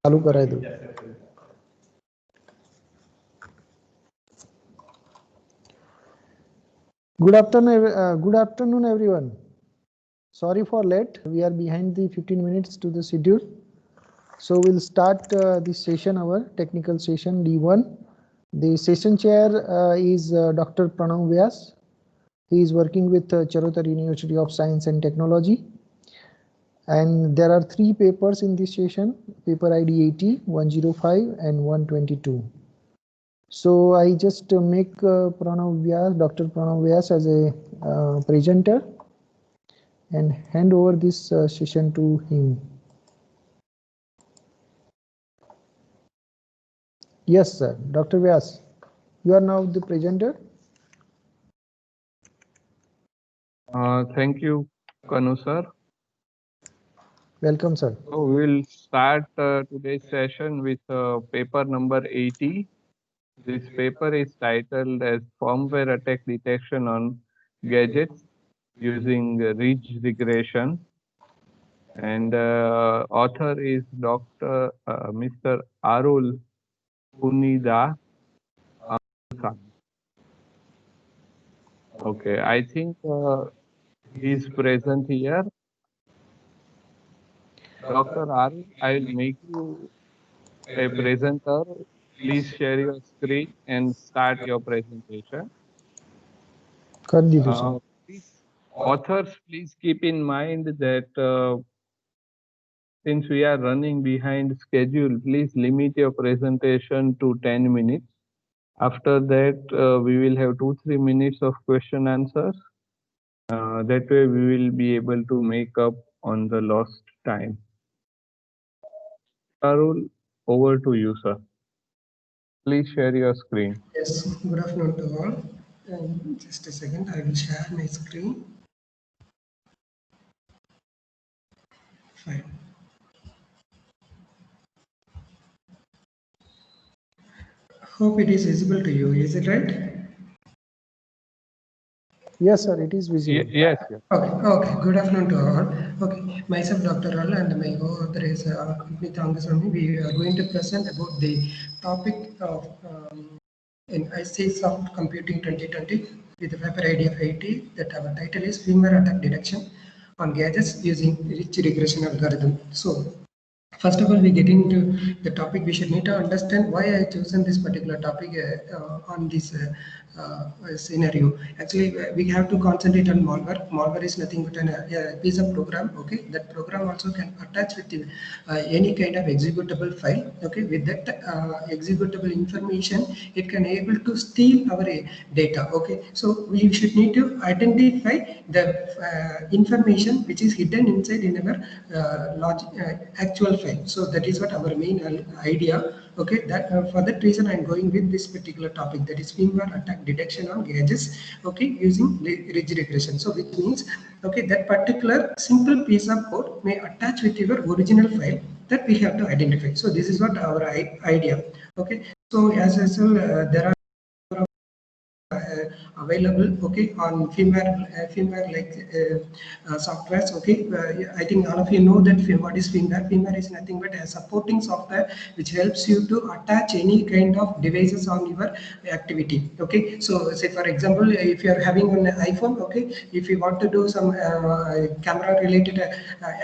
चालू कराय दो. Good afternoon, everyone. Sorry for late. We are behind the 15 minutes to the schedule. So we'll start this session, our technical session D1. The session chair is Dr. Pranav Vyas. He is working with Charotar University of Science and Technology. And there are 3 papers in this session, paper ID 80, 105 and 122. So I just make Pranav Vyas, Dr. Pranav Vyas as a presenter and hand over this session to him. Yes, sir. Dr. Vyas, you are now the presenter. Thank you, Kanu sir. Welcome, sir. So we'll start today's session with paper number 80. This paper is titled as Firmware Attack Detection on Gadgets Using Ridge Regression. And author is Dr. Mr. Arul Punida. Okay, I think he's present here. Dr. Arul, I'll make you a presenter. Please share your screen and start your presentation. Authors, please keep in mind that since we are running behind schedule, please limit your presentation to 10 minutes. After that, we will have 2-3 minutes of question answers. That way we will be able to make up on the lost time. Arul, over to you, sir. Please share your screen. Yes, good afternoon to all. Just a second, I will share my screen. Fine. Hope it is visible to you. Is it right? Yes, sir, it is visible. Yes. Okay. Good afternoon to all. Okay, myself, Dr. Arul, and my co-author is Amit Angaswamy. We are going to present about the topic of in IC Soft Computing 2020 with the paper ID of 80. That our title is Firmware Attack Detection on Gadgets Using Ridge Regression Algorithm. So, first of all, we get into the topic. We should need to understand why I chosen this particular topic on this scenario. Actually, we have to concentrate on malware. Malware is nothing but a piece of program. Okay, that program also can attach with any kind of executable file. Okay, with that executable information, it can able to steal our data. Okay, so we should need to identify the information which is hidden inside in our actual file. So that is what our main idea. Okay, that for that reason I am going with this particular topic, that is firmware attack detection on gadgets. Okay, using ridge regression. So which means, okay, that particular simple piece of code may attach with your original file that we have to identify. So this is what our idea. Okay, so as usual, there are available, okay, on firmware like softwares. Okay, I think all of you know that what is firmware. Firmware is nothing but a supporting software which helps you to attach any kind of devices on your activity. Okay, so say for example, if you are having an iPhone, okay, if you want to do some camera related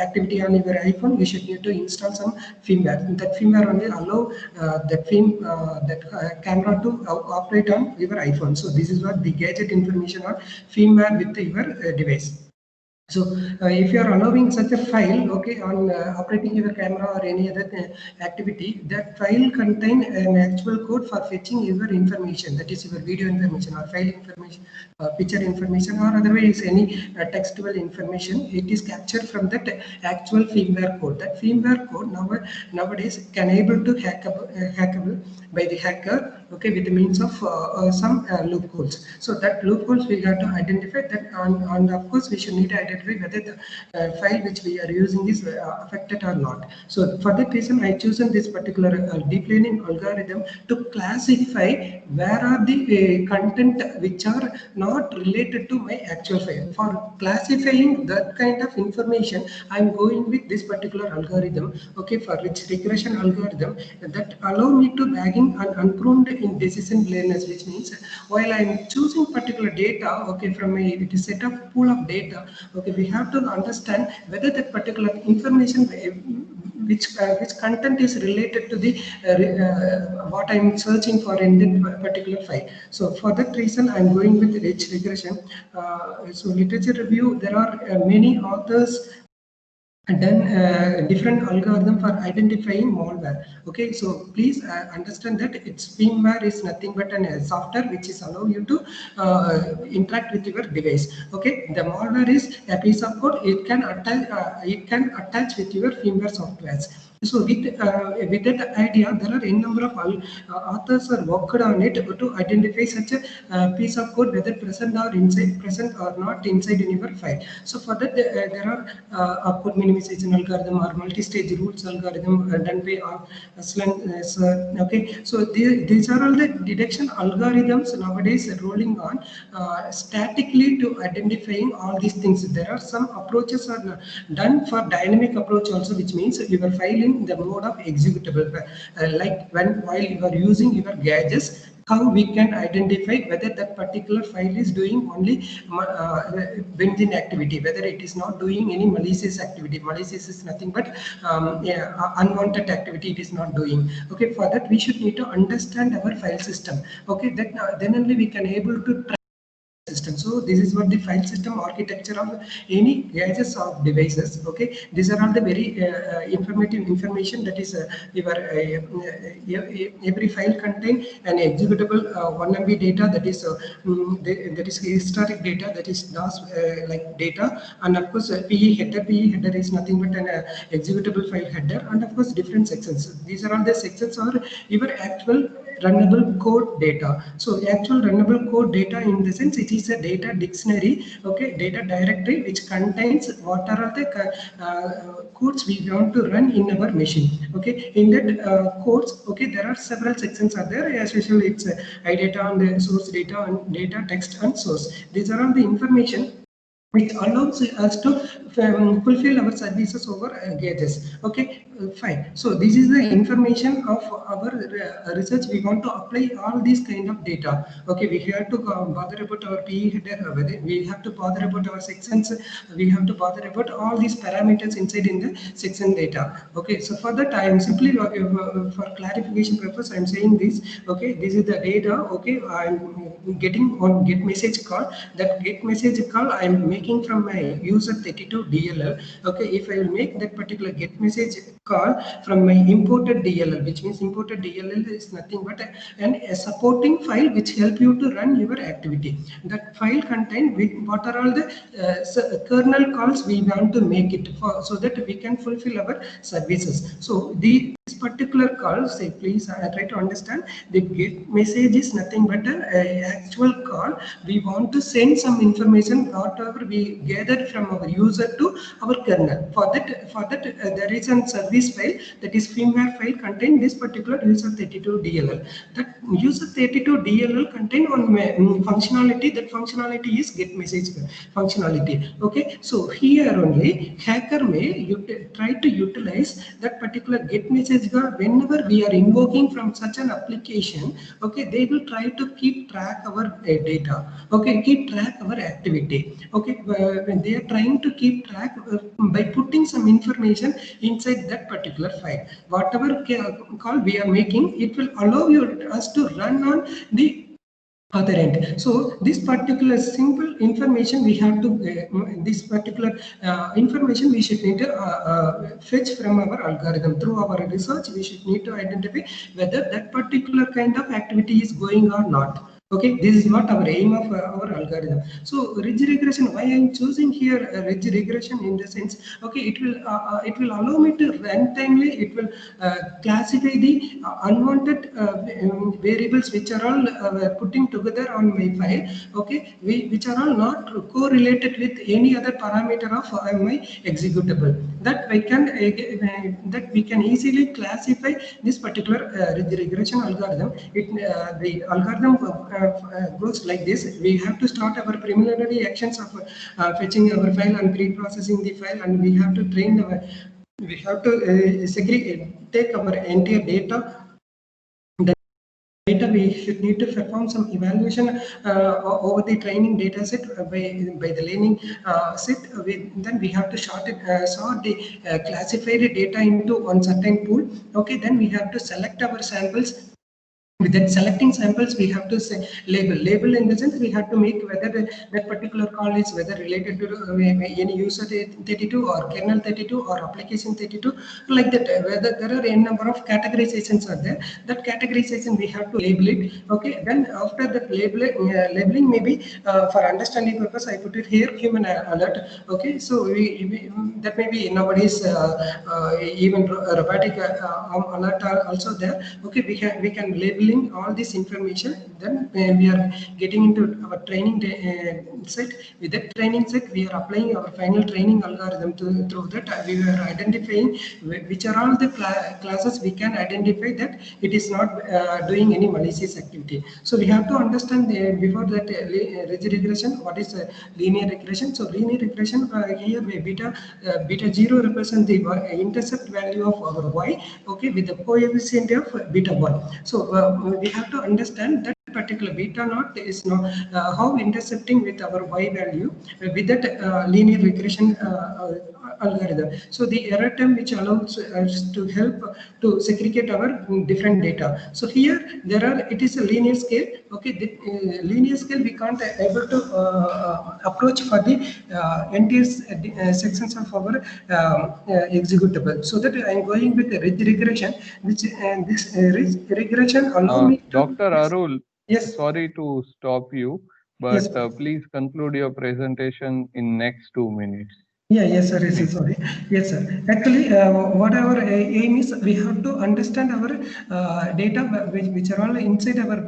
activity on your iPhone, you should need to install some firmware. That firmware only allow that camera to operate on your iPhone. So this is what the gadget information on firmware with your device. So if you are allowing such a file, okay, on operating your camera or any other activity, that file contain an actual code for fetching your information, that is your video information or file information, picture information, or otherwise any textual information. It is captured from that actual firmware code. That firmware code nowadays can able to hackable by the hacker, okay, with the means of some loopholes. So that loopholes we have to identify that, and of course we should need to identify identify whether the file which we are using is affected or not. So for that reason, I chosen this particular deep learning algorithm to classify where are the content which are not related to my actual file. For classifying that kind of information, I'm going with this particular algorithm, okay, for rich regression algorithm that allow me to bagging and unpruned in decision blindness, which means while I'm choosing particular data, okay, from a set of pool of data, okay, we have to understand whether that particular information which content is related to the what I'm searching for in that particular file. So for that reason, I'm going with rich regression. So literature review, there are many authors done different algorithm for identifying malware. Okay, so please understand that its firmware is nothing but a software which is allow you to interact with your device. Okay, the malware is a piece of code. It can attach with your firmware softwares. So with that idea, there are a number of authors are worked on it to identify such a piece of code whether present or not inside in your file. So for that there are output minimization algorithm or multi-stage rules algorithm done by Aslan. Okay, so these are all the detection algorithms nowadays rolling on statically to identifying all these things. There are some approaches are done for dynamic approach also, which means you are filing the mode of executable, like while you are using your gadgets, how we can identify whether that particular file is doing only benzene activity, whether it is not doing any malicious activity. Malicious is nothing but unwanted activity it is not doing. Okay, for that we should need to understand our file system. Okay, that then only we can able to system. So this is what the file system architecture of any gadgets or devices. Okay, these are all the very informative information that is every file contain an executable 1 MB data, that is that is historic data, that is DOS like data, and of course PE header. PE header is nothing but an executable file header, and of course different sections. These are all the sections or your actual runnable code data. So actual runnable code data, in the sense it is a data dictionary, okay, data directory which contains what are the codes we want to run in our machine. Okay, in that codes, okay, there are several sections are there. As usual, it's iData and the source data and data text and source. These are all the information which allows us to fulfill our services over gadgets. Okay, fine. So this is the information of our research. We want to apply all these kind of data. Okay, we have to bother about our PE header, we have to bother about our sections, we have to bother about all these parameters inside in the section data. Okay, so for that I am simply for clarification purpose I am saying this. Okay, this is the data. Okay, I am getting on get message call. That get message call I am making from my user 32 DLL. Okay, if I will make that particular get message call from my imported DLL, which means imported DLL is nothing but a supporting file which help you to run your activity. That file contain what are all the kernel calls we want to make it for, so that we can fulfill our services. So this particular call, say please try to understand, the get message is nothing but an actual call. We want to send some information whatever we gathered from our user to our kernel. For that there is a service file, that is firmware file contain this particular user 32 DLL. That user 32 DLL contain one functionality. That functionality is get message functionality. Okay, so here only hacker may try to utilize that particular get message whenever we are invoking from such an application. Okay, they will try to keep track our data. Okay, keep track our activity. Okay, when they are trying to keep track by putting some information inside that particular file, whatever call we are making, it will allow us to run on the other end. So this particular simple information we have to this particular information we should need to fetch from our algorithm. Through our research we should need to identify whether that particular kind of activity is going or not. Okay, this is what our aim of our algorithm. So ridge regression, why I am choosing here ridge regression in the sense, okay, it will allow me to randomly, it will classify the unwanted variables which are all putting together on my file, okay, which are all not correlated with any other parameter of my executable. That we can easily classify this particular ridge regression algorithm. The algorithm goes like this. We have to start our preliminary actions of fetching our file and pre-processing the file, and we have to train we have to segregate, take our entire data. Data, we should need to perform some evaluation over the training data set by the learning set. Then we have to sort the classified data into one certain pool. Okay, then we have to select our samples. With that selecting samples, we have to say label in the sense we have to make whether that particular call is whether related to any user 32 or kernel 32 or application 32, like that. Whether there are n number of categorizations are there, that categorization we have to label it. Okay, then after that labeling, maybe for understanding purpose I put it here human alert. Okay, so that may be nowadays even robotic alert are also there. Okay, we can labeling all this information. Then we are getting into our training set. With that training set, we are applying our final training algorithm through that. We are identifying which are all the classes we can identify that it is not doing any malicious activity. So we have to understand before that ridge regression, what is linear regression. So linear regression here beta 0 represent the intercept value of our y, okay, with the coefficient of beta 1. So we have to understand that particular beta naught is not how intercepting with our y value with that linear regression algorithm. So the error term which allows us to help to segregate our different data. So here it is a linear scale. Okay, the linear scale we can't able to approach for the entire sections of our executable. So that I am going with the ridge regression, which this ridge regression allow me to. Dr. Arul, Yes. sorry to stop you, but Yes. Please conclude your presentation in next 2 minutes. Yes, sir. Yes, sorry. Yes, sir. Actually, what our aim is, we have to understand our data which are all inside our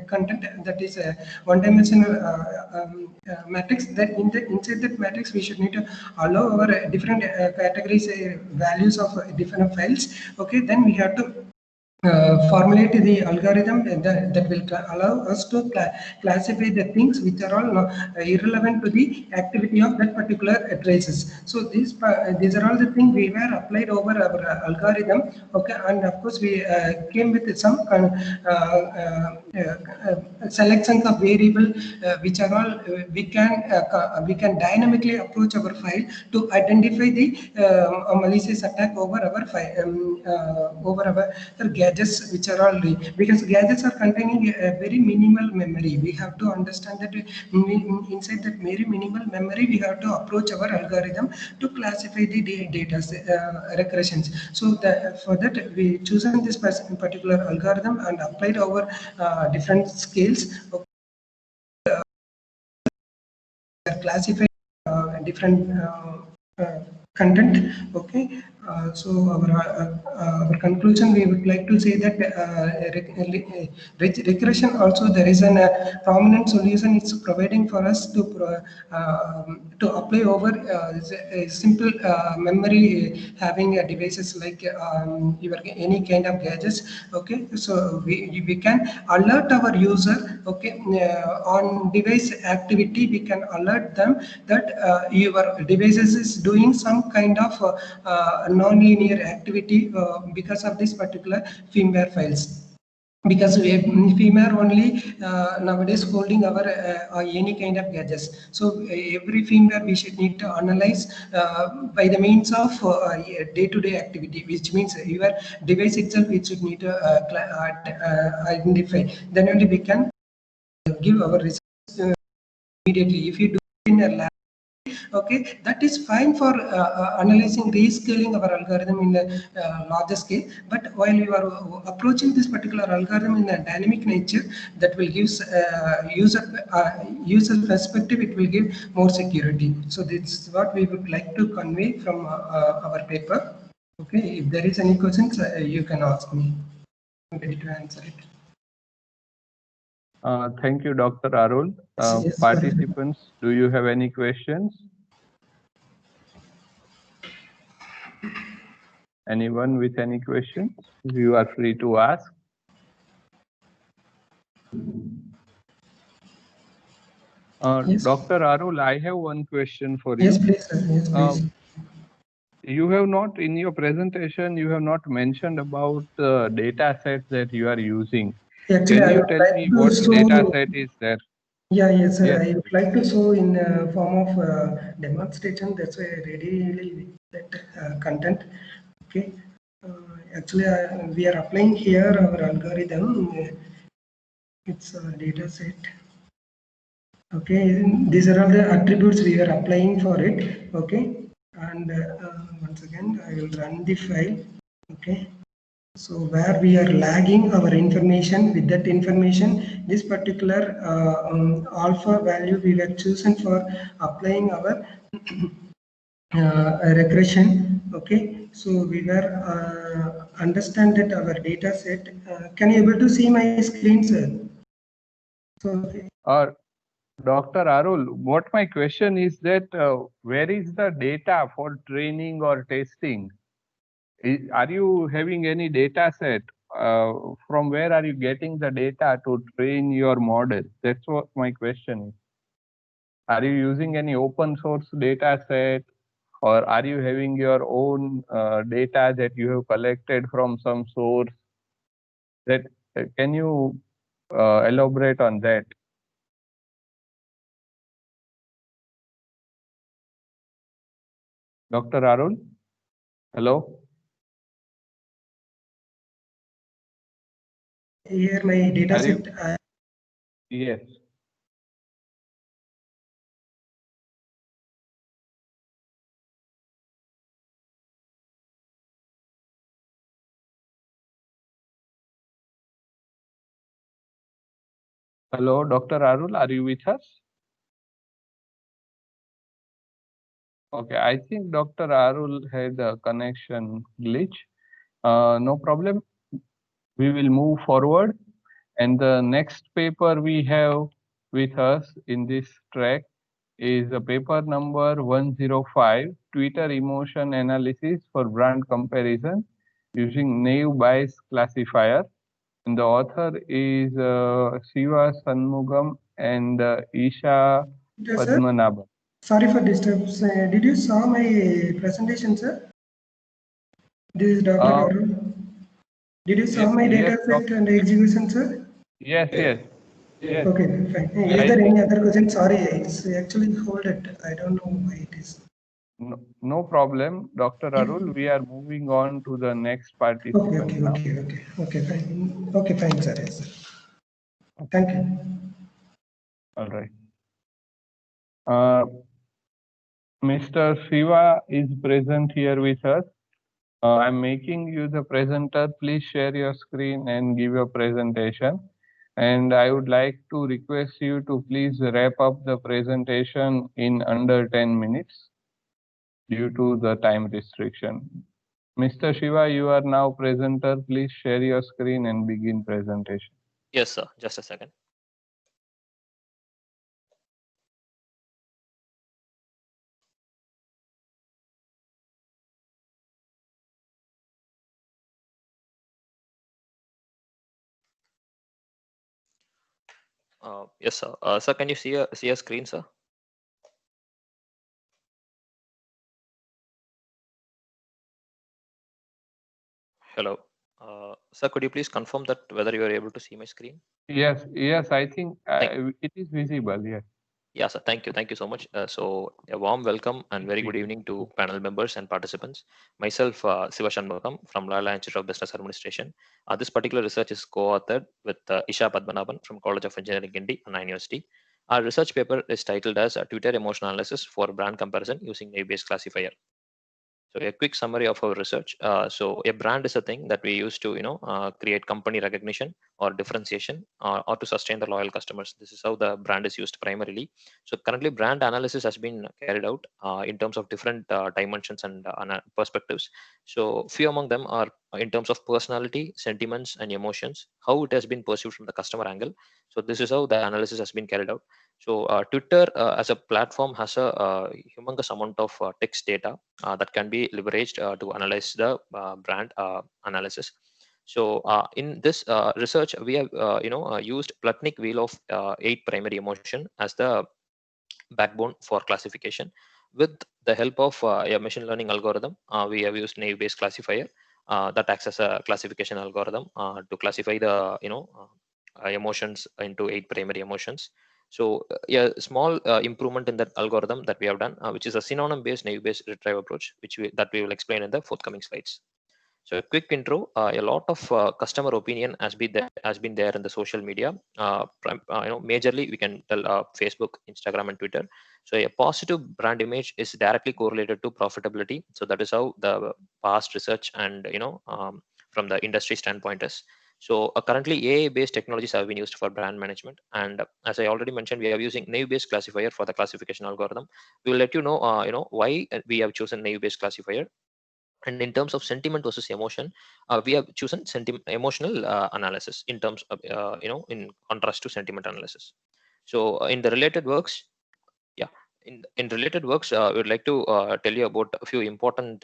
content, that is one-dimensional matrix. That inside that matrix, we should need to allow our different categories values of different files. Okay, then we have to formulate the algorithm that will allow us to classify the things which are all irrelevant to the activity of that particular traces. So these are all the things we were applied over our algorithm. Okay, and of course we came with some selections of variable which are all we can dynamically approach our file to identify the malicious attack over our file over our gadgets, which are all because gadgets are containing a very minimal memory. We have to understand that inside that very minimal memory we have to approach our algorithm to classify the data regressions. So for that we chosen this particular algorithm and applied our different scales. Classify different content. Okay, so our conclusion, we would like to say that regression also there is a prominent solution it's providing for us to apply over a simple memory having devices like your any kind of gadgets. Okay, so we can alert our user. Okay, on device activity we can alert them that your devices is doing some kind of non-linear activity because of this particular firmware files. Because firmware only nowadays holding our any kind of gadgets. So every firmware we should need to analyze by the means of day-to-day activity, which means your device itself it should need to identify. Then only we can give our results immediately. If you do in a lab, Okay, that is fine for analyzing, rescaling our algorithm in a larger scale. But while you are approaching this particular algorithm in a dynamic nature, that will give user perspective. It will give more security. So this is what we would like to convey from our paper. Okay, if there is any questions, you can ask me. I'm ready to answer it. Thank you, Dr. Arul. Yes, Participants, do you have any questions? Anyone with any questions? You are free to ask. Yes. Dr. Arul, I have one question for you. Yes, please, sir. Yes, please. You have not, in your presentation, you have not mentioned about the data set that you are using. Actually, Can I you would tell like me to what show. data set is there? Yeah, yes, sir. Yes. I would like to show in form of demonstration. That's why I really with that content. Okay. Actually, we are applying here our algorithm. It's a data set. Okay, these are all the attributes we are applying for it. Okay, and once again, I will run the file. Okay. So where we are lagging our information, with that information, this particular alpha value we were chosen for applying our regression. Okay, so we were understand that our data set. Can you able to see my screen, sir? So Dr. Arul, what my question is that where is the data for training or testing? Are you having any data set? From where are you getting the data to train your model? That's what my question is. Are you using any open source data set, or are you having your own data that you have collected from some source? That can you elaborate on that? Dr. Arul? Hello? here my data Are set. Yes. Hello, Dr. Arul, are you with us? Okay, I think Dr. Arul had a connection glitch. No problem. We will move forward. And the next paper we have with us in this track is a paper number 105, Twitter emotion analysis for brand comparison using naive Bayes classifier. And the author is Siva Shanmugam and Isha Yes, sir. Padmanabhan. Sorry for disturbance. Did you saw my presentation, sir? This is Dr. Arun. Did you saw my data set and execution, sir? Yes. Okay, fine. Is there any other question? Sorry, it's actually folded. I don't know why it is. No problem, Dr. Arul. We are moving on to the next participant now. Okay, fine. Okay, fine, sir. Yes, sir. Thank you. All right. Mr. Siva is present here with us. I'm making you the presenter. Please share your screen and give your presentation. And I would like to request you to please wrap up the presentation in under 10 minutes due to the time restriction. Mr. Shiva, you are now presenter. Please share your screen and begin presentation. Yes, sir. Just a second. Yes, sir. Sir, can you see a screen, sir? Hello. Sir, could you please confirm that whether you are able to see my screen? Yes, I think it is visible. Yes. Yeah, sir. Thank you. Thank you so much. So a warm welcome and very good evening to panel members and participants. Myself, Siva Shanmugam from Lala Institute of Business Administration. This particular research is co-authored with Isha Padmanabhan from College of Engineering, India, Anna University. Our research paper is titled as Twitter Emotion Analysis for Brand Comparison using Naive-Bayes Classifier. So a quick summary of our research. So a brand is a thing that we use to, create company recognition or differentiation or to sustain the loyal customers. This is how the brand is used primarily. So currently brand analysis has been carried out in terms of different dimensions and perspectives. So few among them are in terms of personality, sentiments and emotions, how it has been perceived from the customer angle. So this is how the analysis has been carried out. So Twitter as a platform has a humongous amount of text data that can be leveraged to analyze the brand analysis. So in this research, we have used Plotnik wheel of 8 primary emotion as the backbone for classification. With the help of a machine learning algorithm, we have used Naive-Bayes classifier that acts as a classification algorithm to classify the emotions into 8 primary emotions. So a small improvement in that algorithm that we have done, which is a synonym-based Naive-Bayes retrieval approach, that we will explain in the forthcoming slides. So a quick intro. A lot of customer opinion has been there in the social media. Majorly we can tell Facebook, Instagram, and Twitter. So a positive brand image is directly correlated to profitability. So that is how the past research and from the industry standpoint is. So currently AI-based technologies have been used for brand management, and as I already mentioned, we are using Naive-Bayes classifier for the classification algorithm. We will let you know, why we have chosen Naive-Bayes classifier. And in terms of sentiment versus emotion, we have chosen emotional analysis in terms of in contrast to sentiment analysis. So in the related works, yeah, in related works, we would like to tell you about a few important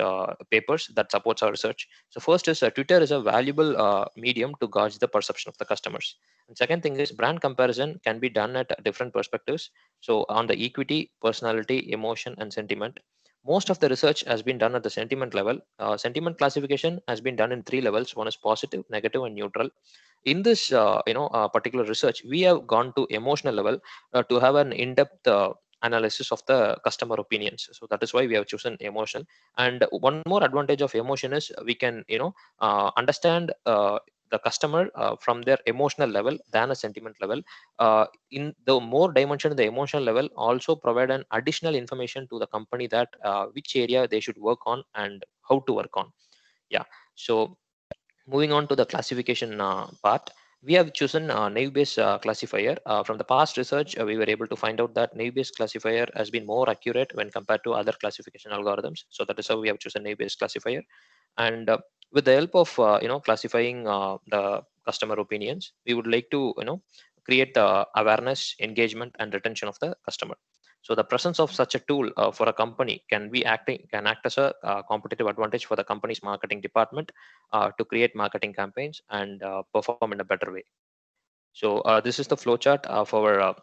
papers that supports our research. So first is Twitter is a valuable medium to gauge the perception of the customers. And second thing is brand comparison can be done at different perspectives. So on the equity, personality, emotion, and sentiment. Most of the research has been done at the sentiment level. Sentiment classification has been done in 3 levels. One is positive, negative, and neutral. In this particular research, we have gone to emotional level to have an in-depth analysis of the customer opinions. So that is why we have chosen emotional. And one more advantage of emotion is we can understand the customer from their emotional level than a sentiment level. In the more dimension in the emotional level also provide an additional information to the company that which area they should work on and how to work on. Yeah. So moving on to the classification part, we have chosen Naive-Bayes classifier. From the past research, we were able to find out that Naive-Bayes classifier has been more accurate when compared to other classification algorithms. So that is how we have chosen Naive-Bayes classifier. And with the help of classifying the customer opinions, we would like to create awareness, engagement, and retention of the customer. So the presence of such a tool for a company can act as a competitive advantage for the company's marketing department to create marketing campaigns and perform in a better way. So this is the flowchart of our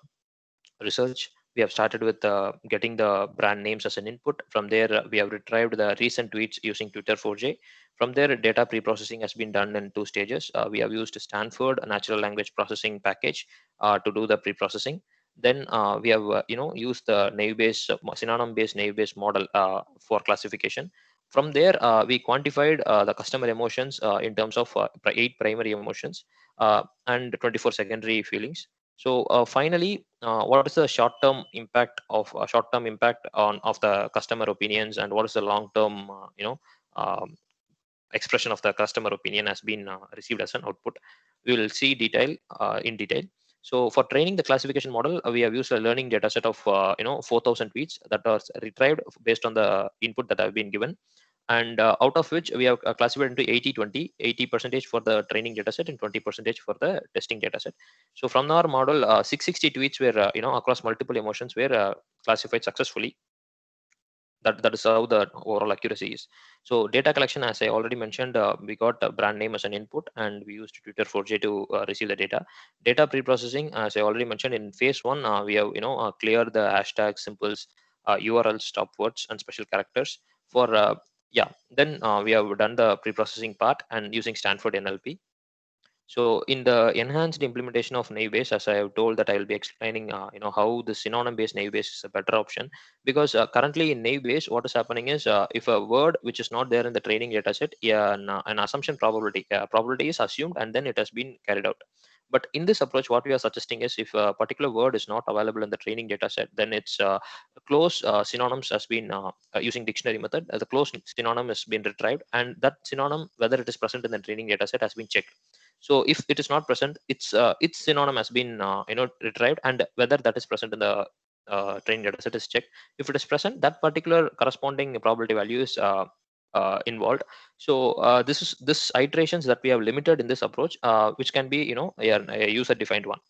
research. We have started with getting the brand names as an input. From there, we have retrieved the recent tweets using Twitter 4J. From there, data pre-processing has been done in 2 stages. We have used Stanford natural language processing package to do the pre-processing. Then we have used the Naive-Bayes synonym-based Naive-Bayes model for classification. From there, we quantified the customer emotions in terms of 8 primary emotions and 24 secondary feelings. So finally, what is the short-term impact of the customer opinions, and what is the long-term expression of the customer opinion has been received as an output? We will see in detail. So for training the classification model, we have used a learning data set of 4,000 tweets that was retrieved based on the input that have been given, and out of which we have classified into 80-20, 80% for the training dataset and 20% for the testing dataset. So from our model, 660 tweets were across multiple emotions were classified successfully. That is how the overall accuracy is. So data collection, as I already mentioned, we got a brand name as an input, and we used Twitter 4J to receive the data. Data pre-processing, as I already mentioned, in phase 1, we have cleared the hashtags, symbols, URLs, stop words, and special characters. For then we have done the pre-processing part and using Stanford NLP. So in the enhanced implementation of Naive-Bayes, as I have told that I will be explaining, how the synonym-based Naive-Bayes is a better option, because currently in Naive-Bayes, what is happening is if a word which is not there in the training data set, an assumption probability is assumed and then it has been carried out. But in this approach, what we are suggesting is if a particular word is not available in the training data set, then its close synonyms has been using dictionary method. The close synonym has been retrieved, and that synonym, whether it is present in the training data set, has been checked. So if it is not present, its synonym has been retrieved, and whether that is present in the training data set is checked. If it is present, that particular corresponding probability value is involved. So this iterations that we have limited in this approach, which can be a user defined one.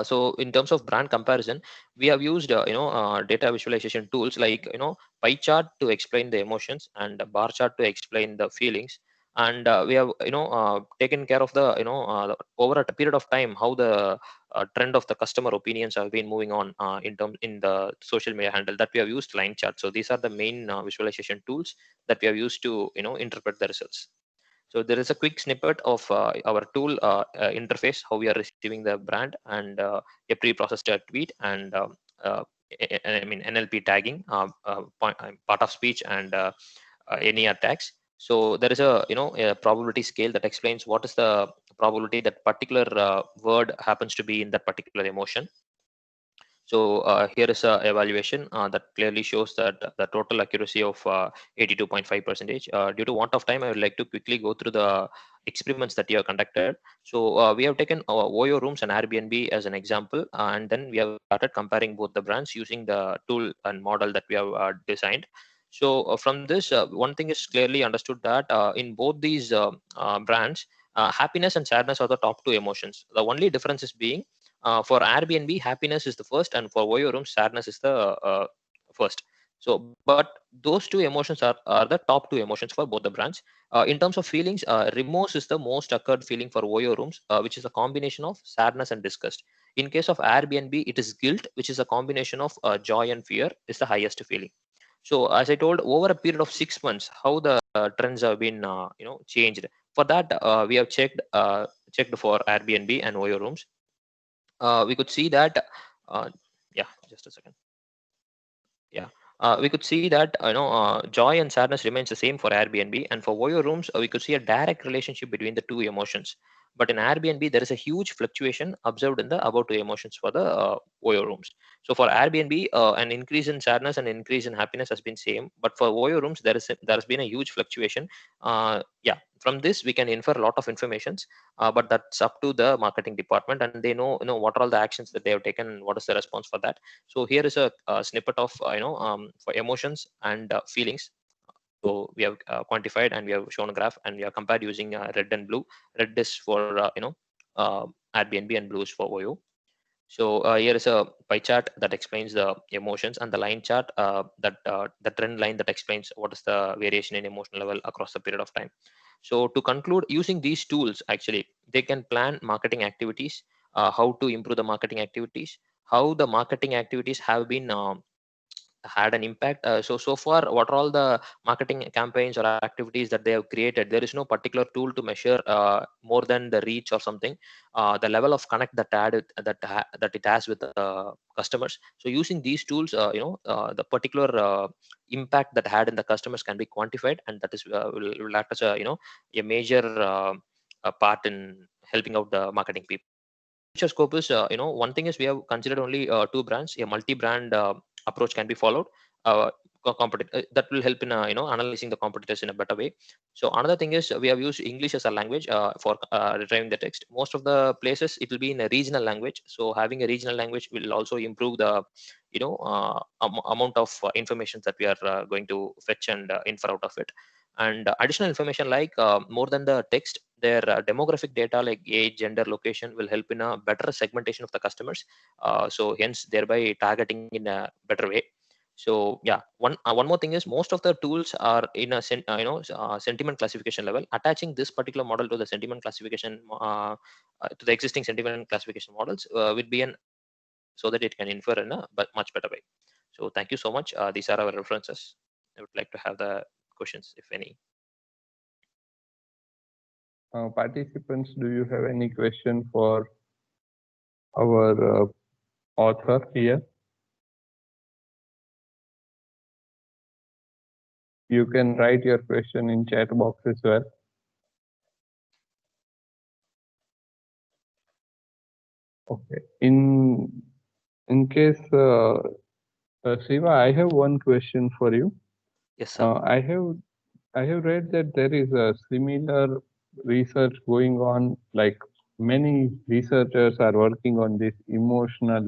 So in terms of brand comparison, we have used data visualization tools like pie chart to explain the emotions and a bar chart to explain the feelings. And we have taken care of the over a period of time how the trend of the customer opinions have been moving on in the social media handle, that we have used line chart. So these are the main visualization tools that we have used to interpret the results. So there is a quick snippet of our tool interface, how we are receiving the brand, and a pre-processed tweet, and I mean NLP tagging, part of speech, and NER tags. So there is a probability scale that explains what is the probability that particular word happens to be in that particular emotion. So here is a evaluation that clearly shows that the total accuracy of 82.5%. Due to want of time, I would like to quickly go through the experiments that you have conducted. So we have taken OYO rooms and Airbnb as an example, and then we have started comparing both the brands using the tool and model that we have designed. So from this, one thing is clearly understood that in both these brands, happiness and sadness are the top two emotions. The only difference is being for Airbnb, happiness is the first, and for OYO rooms, sadness is the first. So, but those two emotions are the top two emotions for both the brands. In terms of feelings, remorse is the most occurred feeling for OYO rooms, which is a combination of sadness and disgust. In case of Airbnb, it is guilt, which is a combination of joy and fear, is the highest feeling. So, as I told, over a period of 6 months, how the trends have been, changed. For that, we have checked for Airbnb and OYO rooms. We could see that yeah, just a second. Yeah, we could see that joy and sadness remains the same for Airbnb, and for OYO rooms we could see a direct relationship between the two emotions. But in Airbnb, there is a huge fluctuation observed in the above two emotions for the OYO rooms. So for Airbnb, an increase in sadness and increase in happiness has been same, but for OYO rooms, there has been a huge fluctuation. Yeah, from this we can infer a lot of informations, but that's up to the marketing department, and they know what are all the actions that they have taken and what is the response for that. So here is a snippet of for emotions and feelings. So we have quantified, and we have shown a graph, and we have compared using red and blue. Red is for Airbnb, and blue is for OYO. So here is a pie chart that explains the emotions, and the line chart the trend line that explains what is the variation in emotional level across the period of time. So to conclude, using these tools, actually, they can plan marketing activities, how to improve the marketing activities, how the marketing activities have been had an impact. So far, what are all the marketing campaigns or activities that they have created? There is no particular tool to measure more than the reach or something, the level of connect that that it has with customers. So using these tools, the particular impact that had in the customers can be quantified, and that is will act as a major part in helping out the marketing people. Future scope is, one thing is we have considered only two brands. A multi-brand approach can be followed. That will help in analyzing the competitors in a better way. So another thing is we have used English as a language for retrieving the text. Most of the places it will be in a regional language. So having a regional language will also improve the amount of information that we are going to fetch and infer out of it. And additional information like more than the text, their demographic data like age, gender, location will help in a better segmentation of the customers. So hence thereby targeting in a better way. So yeah, one more thing is most of the tools are in a sentiment classification level. Attaching this particular model to the sentiment classification to the existing sentiment classification models would be an so that it can infer in a much better way. So thank you so much. These are our references. I would like to have the questions, if any. Participants, do you have any question for our author here? You can write your question in chat box as well. Okay. In case, Siva, I have one question for you. Yes, sir. I have read that there is a similar research going on, like many researchers are working on this emotion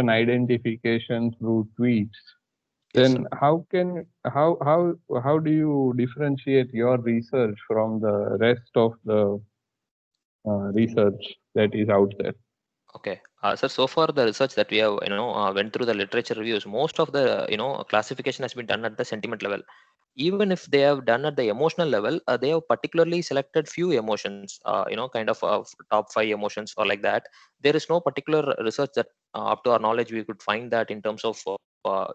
identification through tweets. Yes, Then how do you differentiate your research from the rest of the research that is out there? Okay, sir. So far, the research that we have, went through the literature reviews. Most of the, classification has been done at the sentiment level. Even if they have done at the emotional level, they have particularly selected few emotions. Kind of top 5 emotions or like that. There is no particular research that, up to our knowledge, we could find that in terms of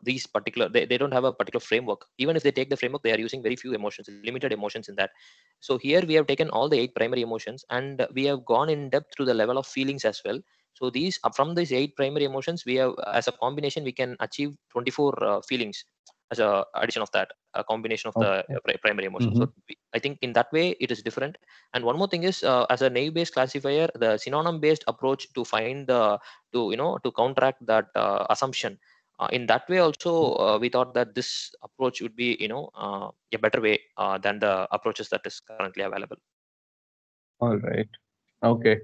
these particular. They don't have a particular framework. Even if they take the framework, they are using very few emotions, limited emotions in that. So here we have taken all the 8 primary emotions, and we have gone in depth to the level of feelings as well. So these, from these 8 primary emotions, we have, as a combination, we can achieve 24 feelings as a addition of that, a combination of the primary emotions. So I think in that way it is different. And one more thing is, as a naive based classifier, the synonym based approach to find the to counteract that assumption, in that way also, we thought that this approach would be a better way than the approaches that is currently available. All right. Okay.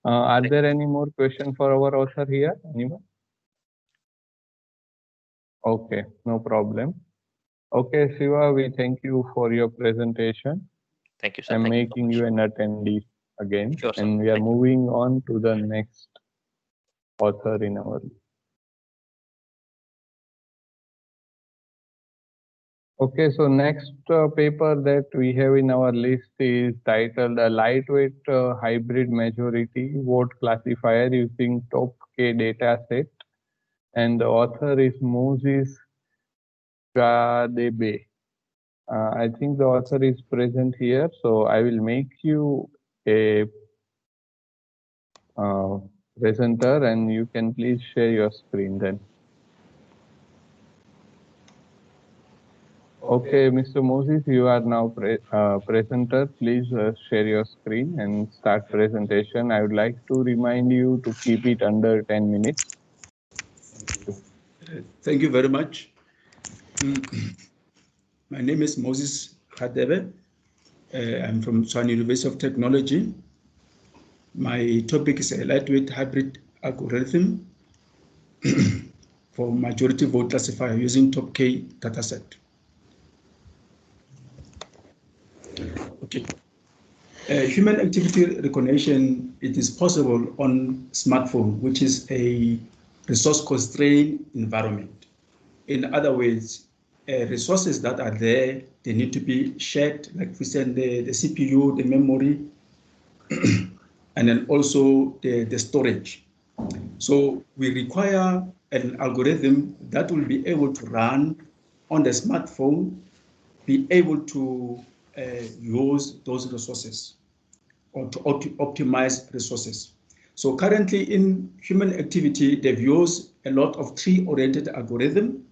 Are there any more questions for our author here? Anyone? Okay, no problem. Okay, Siva, we thank you for your presentation. Thank you, sir. I'm Thank you so making much. you an attendee again, Sure, sir. and we are Thank you. moving on to the next author in our list. Okay, so next paper that we have in our list is titled "A Lightweight Hybrid Majority Vote Classifier Using Top-K Dataset," and the author is Moses Kadebe. I think the author is present here, so I will make you a presenter, and you can please share your screen then. Okay, Mr. Moses, you are now presenter. Please share your screen and start presentation. I would like to remind you to keep it under 10 minutes. Thank you very much. My name is Moses Kadebe. I'm from Tshwane University of Technology. My topic is a lightweight hybrid algorithm for majority vote classifier using Top-K dataset. Okay. Human activity recognition, it is possible on smartphone, which is a resource-constrained environment. In other words, resources that are there, they need to be shared, like we said, the CPU, the memory, and then also the storage. So we require an algorithm that will be able to run on the smartphone, be able to use those resources or to optimize resources. So currently in human activity, they've used a lot of tree-oriented algorithm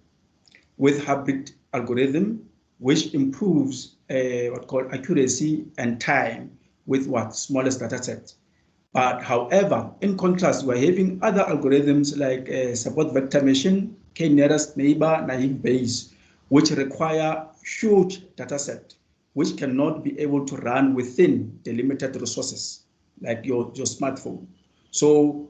with hybrid algorithm, which improves what called accuracy and time with what smallest data set. But however, in contrast, we're having other algorithms like support vector machine, k-nearest neighbor, naive Bayes, which require huge data set, which cannot be able to run within the limited resources, like your smartphone. So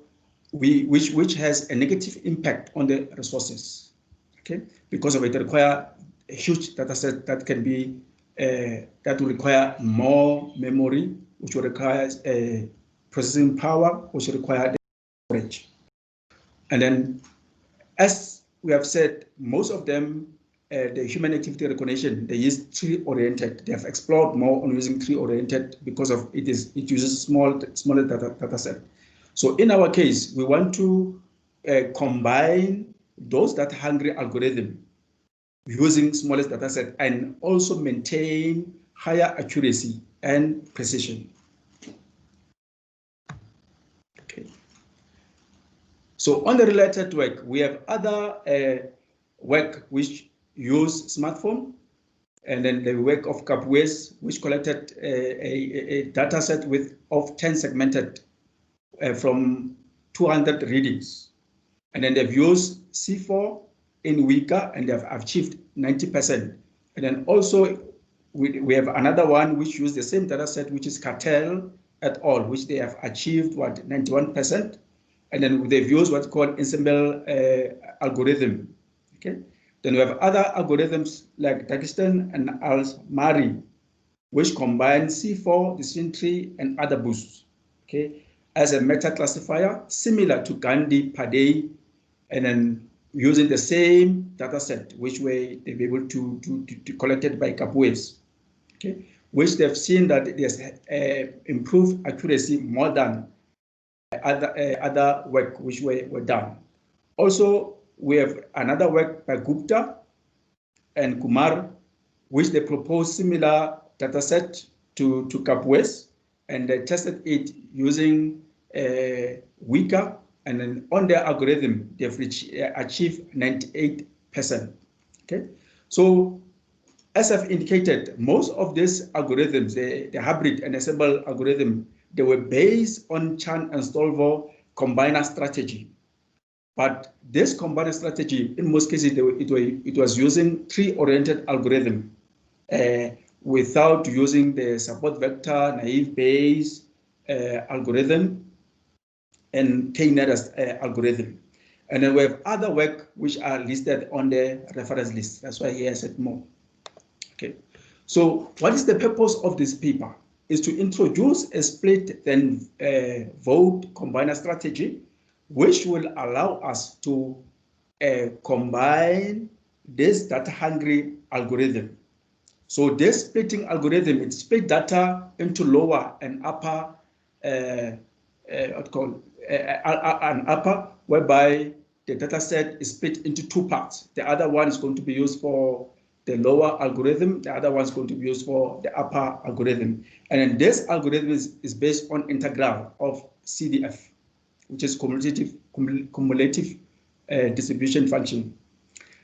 which has a negative impact on the resources, okay? Because of it require a huge data set that can be, that will require more memory, which will require processing power, which will require storage. And then, as we have said, most of them, the human activity recognition, they use tree-oriented. They have explored more on using tree-oriented because of it uses smaller data set. So in our case, we want to combine those data hungry algorithm using smallest data set and also maintain higher accuracy and precision. Okay. So on the related work, we have other work which use smartphone, and then the work of Kapwes, which collected a data set of 10 segmented from 200 readings. And then they've used C4 in Weka and they've achieved 90%. And then also we have another one which used the same data set, which is Cartel et al., which they have achieved 91%. And then they've used what's called ensemble algorithm. Okay. Then we have other algorithms like Dagestan and Al-Mari, which combine C4, decision tree, and other boosts. Okay, as a meta classifier, similar to Gandhi, Padey, and then using the same data set, which way they've been able to collected by Kapues. Okay, which they've seen that there's improved accuracy more than other work which were done. Also, we have another work by Gupta and Kumar, which they proposed similar data set to Kapues, and they tested it using Weka, and then on their algorithm, they've achieved 98%. Okay, so as I've indicated, most of these algorithms, the hybrid and ensemble algorithm, they were based on Chan and Stolvo combiner strategy. But this combiner strategy, in most cases, it was using tree-oriented algorithm without using the support vector, naive Bayes algorithm, and K-nearest algorithm. And then we have other work which are listed on the reference list. That's why here I said more. Okay. So what is the purpose of this paper? Is to introduce a split then vote combiner strategy, which will allow us to combine this data-hungry algorithm. So this splitting algorithm, it split data into lower and upper, an upper, whereby the data set is split into two parts. The other one is going to be used for the lower algorithm, the other one is going to be used for the upper algorithm. And then this algorithm is based on integral of CDF, which is cumulative distribution function.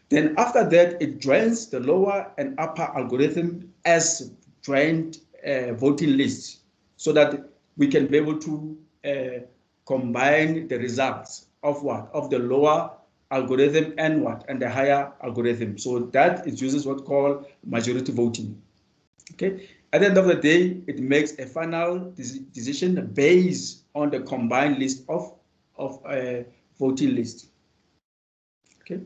Then after that, it joins the lower and upper algorithm as joint voting lists, so that we can be able to combine the results of what? Of the lower algorithm and what? And the higher algorithm. So that it uses what's called majority voting. Okay. At the end of the day, it makes a final decision based on the combined list of voting list. Okay.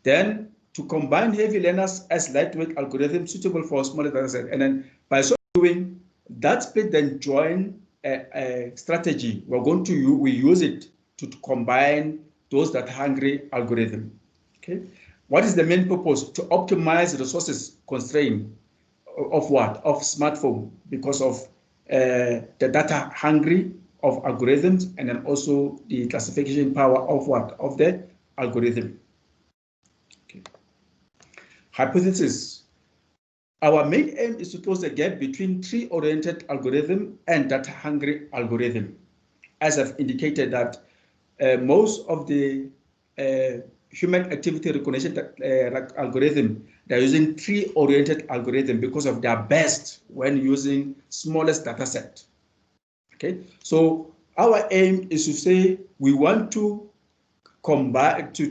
Then to combine heavy learners as lightweight algorithms suitable for smaller data set, and then by so doing that split then join a strategy. We use it to combine those that hungry algorithm. Okay. What is the main purpose? To optimize resources constraint of what? Of smartphone, because of the data hungry of algorithms, and then also the classification power of what? Of the algorithm. Okay. Hypothesis. Our main aim is to close the gap between tree-oriented algorithm and data-hungry algorithm. As I've indicated that most of the human activity recognition algorithm, they're using tree-oriented algorithm because of their best when using smallest data set. Okay, so our aim is to say we want to combine to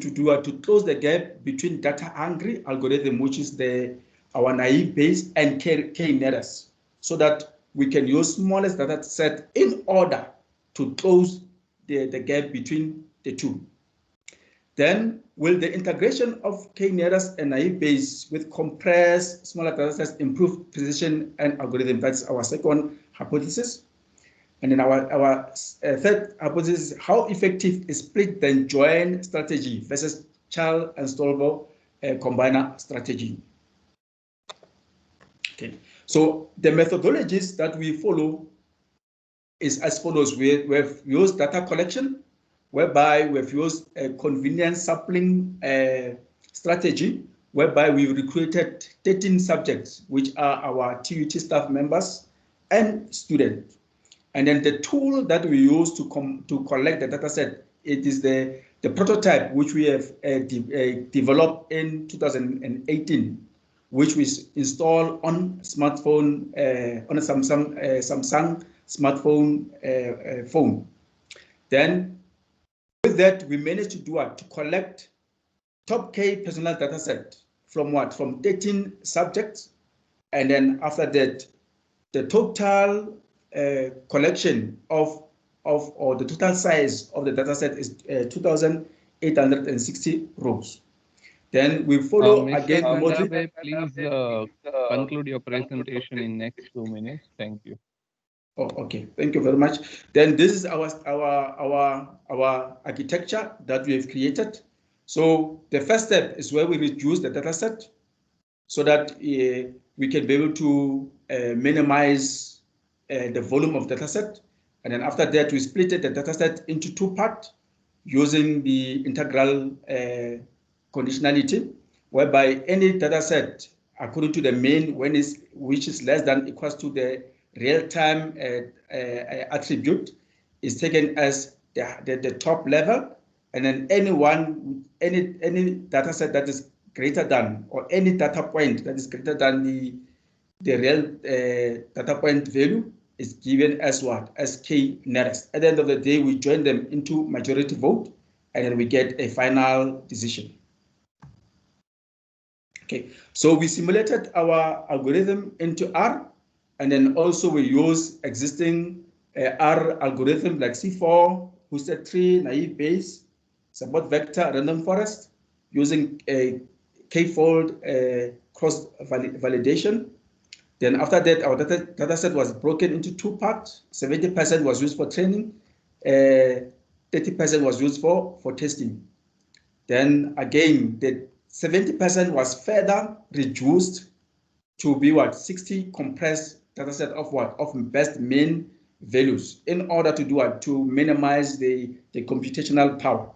close the gap between data-hungry algorithm, which is our naive Bayes, and K-nearest, so that we can use smallest data set in order to close the gap between the two. Then will the integration of K-nearest and naive Bayes with compressed smaller data sets improve precision and algorithm? That's our second hypothesis. And then our third hypothesis is how effective is split then join strategy versus Charles and Stolvo combiner strategy. Okay, so the methodologies that we follow is as follows. We've used data collection, whereby we've used a convenience sampling strategy, whereby we recruited 13 subjects, which are our TUT staff members and students. And then the tool that we use to collect the data set, it is the prototype which we have developed in 2018, which we installed on smartphone, on a Samsung smartphone phone. Then with that, we managed to do what? To collect top K personal data set from what? From 13 subjects. And then after that, the total collection or the total size of the data set is 2,860 rows. Then we follow Mr. again remotely. Kadabe, please conclude your presentation in next 2 minutes. Thank you. Oh, okay. Thank you very much. Then this is our architecture that we have created. So the first step is where we reduce the data set so that we can be able to minimize the volume of data set. And then after that, we split the data set into two parts using the integral conditionality, whereby any data set according to the mean which is less than equals to the real-time attribute is taken as the top level, and then any data set that is greater than, or any data point that is greater than the real data point value is given as what? As K nearest. At the end of the day, we join them into majority vote, and then we get a final decision. Okay, so we simulated our algorithm into R, and then also we use existing R algorithm like C4, Husted tree, naive Bayes, support vector, random forest, using a K-fold cross validation. Then after that, our data set was broken into two parts. 70% was used for training, 30% was used for testing. Then again, the 70% was further reduced to be what? 60 compressed data set of what? Of best mean values in order to do what? To minimize the computational power.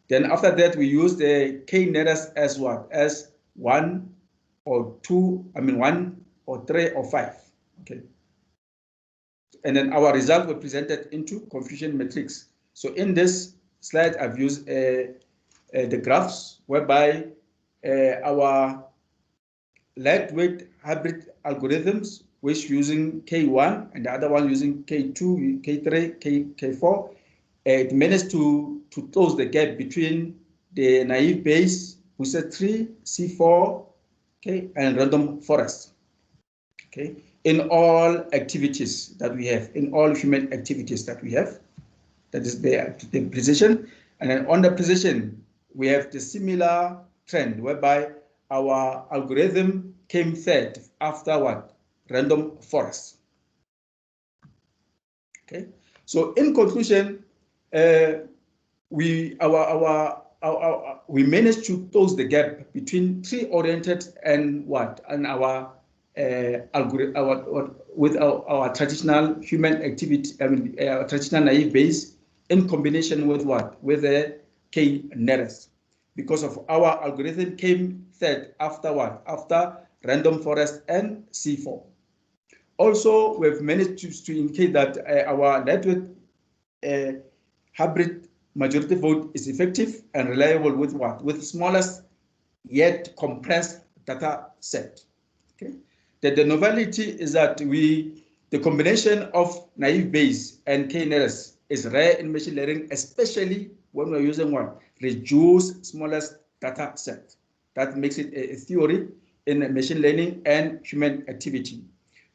Then after that, we use the K nearest as what? As 1 or 2, 1 or 3 or 5. Okay. And then our result were presented into confusion matrix. So in this slide, I've used the graphs whereby our lightweight hybrid algorithms, which using K1 and the other one using K2, K3, K4, it managed to close the gap between the naive Bayes, Husted tree, C4, okay, and random forest. Okay, in all activities that we have, in all human activities that we have, that is the precision. And then on the precision, we have the similar trend whereby our algorithm came third after what? Random forest. Okay, so in conclusion, we managed to close the gap between tree-oriented and what? And our algorithm with our traditional human activity, our traditional naive Bayes, in combination with what? With the K nearest, because of our algorithm came third after what? After random forest and C4. Also, we've managed to indicate that our network hybrid majority vote is effective and reliable with what? With smallest yet compressed data set. Okay. The novelty is that the combination of naive Bayes and K-nearest is rare in machine learning, especially when we're using what? Reduced smallest data set. That makes it a theory in machine learning and human activity.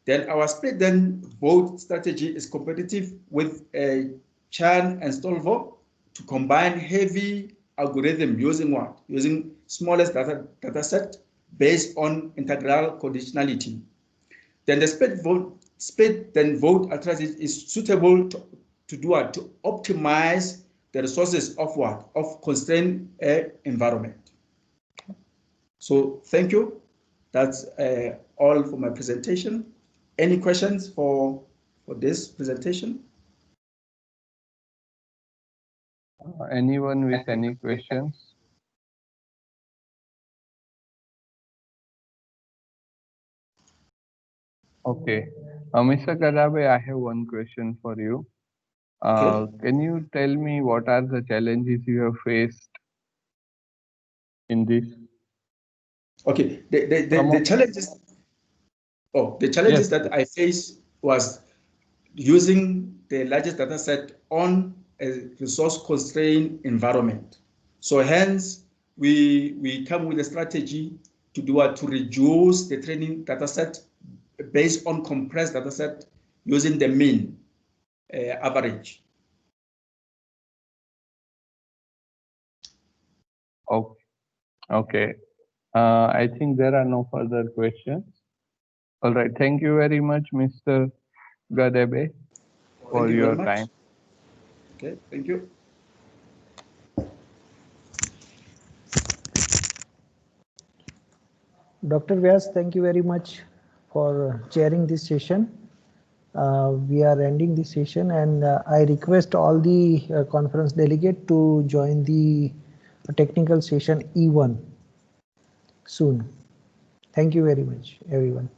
Then our split then vote strategy is competitive with Chan and Stolvo to combine heavy algorithm using what? Using smallest data set based on integral conditionality. Then the split vote strategy is suitable to do what? To optimize the resources of what? Of constrained environment. So thank you. That's all for my presentation. Any questions for this presentation? Anyone with any questions? Okay. Mr. Kadabe, I have one question for you. Okay. Can you tell me what are the challenges you have faced in this? Okay. The challenges. Oh, the challenges that I faced was using the largest data set on a resource constrained environment. So hence, we come with a strategy to do what, to reduce the training data set based on compressed data set using the mean average. Okay. Okay. I think there are no further questions. All right. Thank you very much, Mr. Gadebe, for Thank you your very much. time. Okay, thank you. Dr. Vyas, thank you very much for chairing this session. We are ending this session, and I request all the conference delegate to join the technical session E1 soon. Thank you very much, everyone.